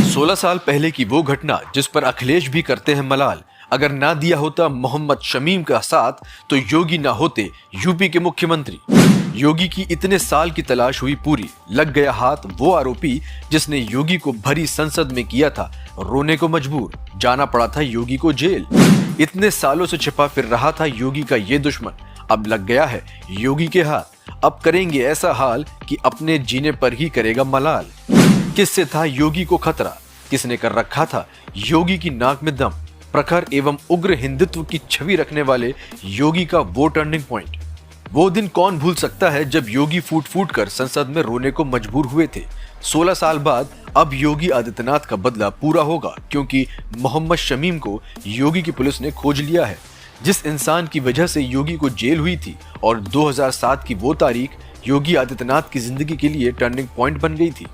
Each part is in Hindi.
16 साल पहले की वो घटना जिस पर अखिलेश भी करते हैं मलाल। अगर ना दिया होता मोहम्मद शमीम का साथ तो योगी ना होते यूपी के मुख्यमंत्री। योगी की इतने साल की तलाश हुई पूरी, लग गया हाथ वो आरोपी जिसने योगी को भरी संसद में किया था रोने को मजबूर। जाना पड़ा था योगी को जेल। इतने सालों से छिपा फिर रहा था योगी का ये दुश्मन, अब लग गया है योगी के हाथ। अब करेंगे ऐसा हाल कि अपने जीने पर ही करेगा मलाल। किससे था योगी को खतरा, किसने कर रखा था योगी की नाक में दम। प्रखर एवं उग्र हिंदुत्व की छवि रखने वाले योगी का वो टर्निंग पॉइंट। वो दिन कौन भूल सकता है जब योगी फूट फूट कर संसद में रोने को मजबूर हुए थे। 16 साल बाद अब योगी आदित्यनाथ का बदला पूरा होगा, क्योंकि मोहम्मद शमीम को योगी की पुलिस ने खोज लिया है। जिस इंसान की वजह से योगी को जेल हुई थी और 2007 की वो तारीख योगी आदित्यनाथ की जिंदगी के लिए टर्निंग पॉइंट बन गई थी,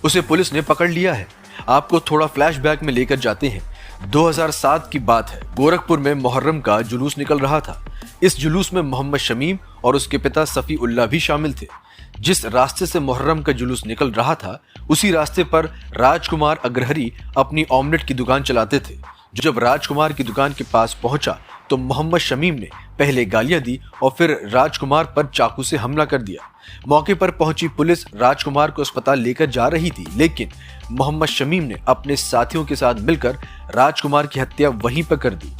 उसे पुलिस ने पकड़ लिया है। आपको थोड़ा फ्लैशबैक में लेकर जाते हैं। 2007 की बात है। गोरखपुर में मुहर्रम का जुलूस निकल रहा था। इस जुलूस में मोहम्मद शमीम और उसके पिता सफी उल्लाह भी शामिल थे। जिस रास्ते से मुहर्रम का जुलूस निकल रहा था उसी रास्ते पर राजकुमार अग्रहरी अपनी ऑमलेट की दुकान चलाते थे। जब राजकुमार की दुकान के पास पहुंचा तो मोहम्मद शमीम ने पहले गालियां दी और फिर राजकुमार पर चाकू से हमला कर दिया। मौके पर पहुंची पुलिस राजकुमार को अस्पताल लेकर जा रही थी, लेकिन मोहम्मद शमीम ने अपने साथियों के साथ मिलकर राजकुमार की हत्या वहीं पर कर दी।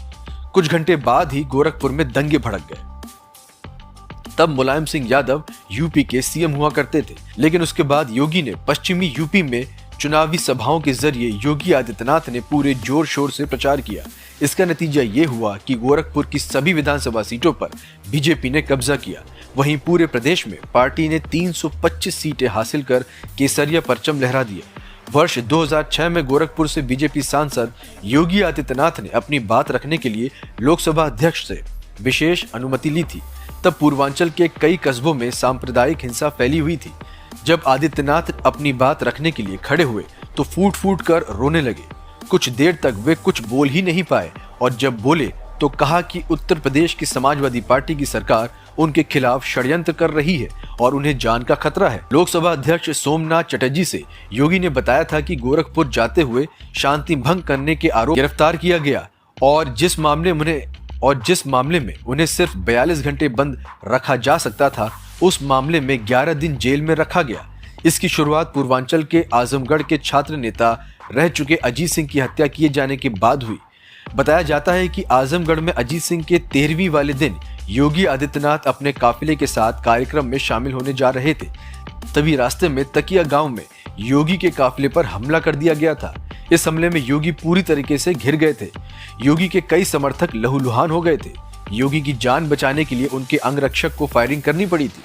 कुछ घंटे बाद ही गोरखपुर में दंगे भड़क गए। तब मुलायम सिंह यादव यूपी के सीएम हुआ करते थे, लेकिन उसके बाद योगी ने पश्चिमी यूपी में चुनावी सभाओं के जरिए योगी आदित्यनाथ ने पूरे जोर शोर से प्रचार किया। इसका नतीजा ये हुआ कि गोरखपुर की सभी विधानसभा सीटों पर बीजेपी ने कब्जा किया। वहीं पूरे प्रदेश में पार्टी ने 325 सीटें हासिल कर केसरिया परचम लहरा दिया। वर्ष 2006 में गोरखपुर से बीजेपी सांसद योगी आदित्यनाथ ने अपनी बात रखने के लिए लोकसभा अध्यक्ष से विशेष अनुमति ली थी। तब पूर्वांचल के कई कस्बों में सांप्रदायिक हिंसा फैली हुई थी। जब आदित्यनाथ अपनी बात रखने के लिए खड़े हुए तो फूट फूट कर रोने लगे। कुछ देर तक वे कुछ बोल ही नहीं पाए और जब बोले तो कहा कि उत्तर प्रदेश की समाजवादी पार्टी की सरकार उनके खिलाफ षड्यंत्र कर रही है और उन्हें जान का खतरा है। लोकसभा अध्यक्ष सोमनाथ चटर्जी से योगी ने बताया था कि गोरखपुर जाते हुए शांति भंग करने के आरोप गिरफ्तार किया गया और जिस मामले में उन्हें सिर्फ 42 घंटे बंद रखा जा सकता था, उस मामले में 11 दिन जेल में रखा गया। इसकी शुरुआत पूर्वांचल के आजमगढ़ के छात्र नेता रह चुके अजीत सिंह की हत्या किए जाने के बाद हुई। बताया जाता है कि आजमगढ़ में अजीत सिंह के 13वीं वाले दिन योगी आदित्यनाथ अपने काफिले के साथ कार्यक्रम में शामिल होने जा रहे थे। तभी रास्ते में तकिया गांव में योगी के काफिले पर हमला कर दिया गया था। इस हमले में योगी पूरी तरीके से घिर गए थे। योगी के कई समर्थक लहूलुहान हो गए थे। योगी की जान बचाने के लिए उनके अंगरक्षक को फायरिंग करनी पड़ी थी।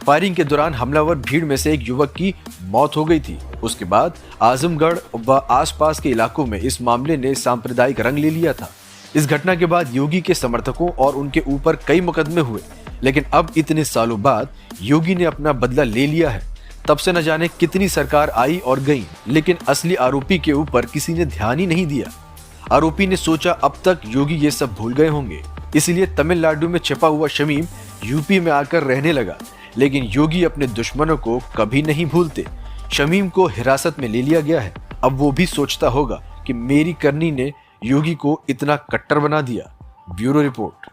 फायरिंग के दौरान हमलावर भीड़ में से एक युवक की मौत हो गई थी। उसके बाद आजमगढ़ व आसपास के इलाकों में इस मामले ने सांप्रदायिक रंग ले लिया था। इस घटना के बाद योगी के समर्थकों और उनके ऊपर कई मुकदमे हुए, लेकिन अब इतने सालों बाद योगी ने अपना बदला ले लिया है। तब से न जाने कितनी सरकार आई और गई, लेकिन असली आरोपी के ऊपर किसी ने ध्यान ही नहीं दिया। आरोपी ने सोचा अब तक योगी ये सब भूल गए होंगे, इसलिए तमिलनाडु में छिपा हुआ शमीम यूपी में आकर रहने लगा। लेकिन योगी अपने दुश्मनों को कभी नहीं भूलते। शमीम को हिरासत में ले लिया गया है। अब वो भी सोचता होगा कि मेरी करनी ने योगी को इतना कट्टर बना दिया। Bureau report.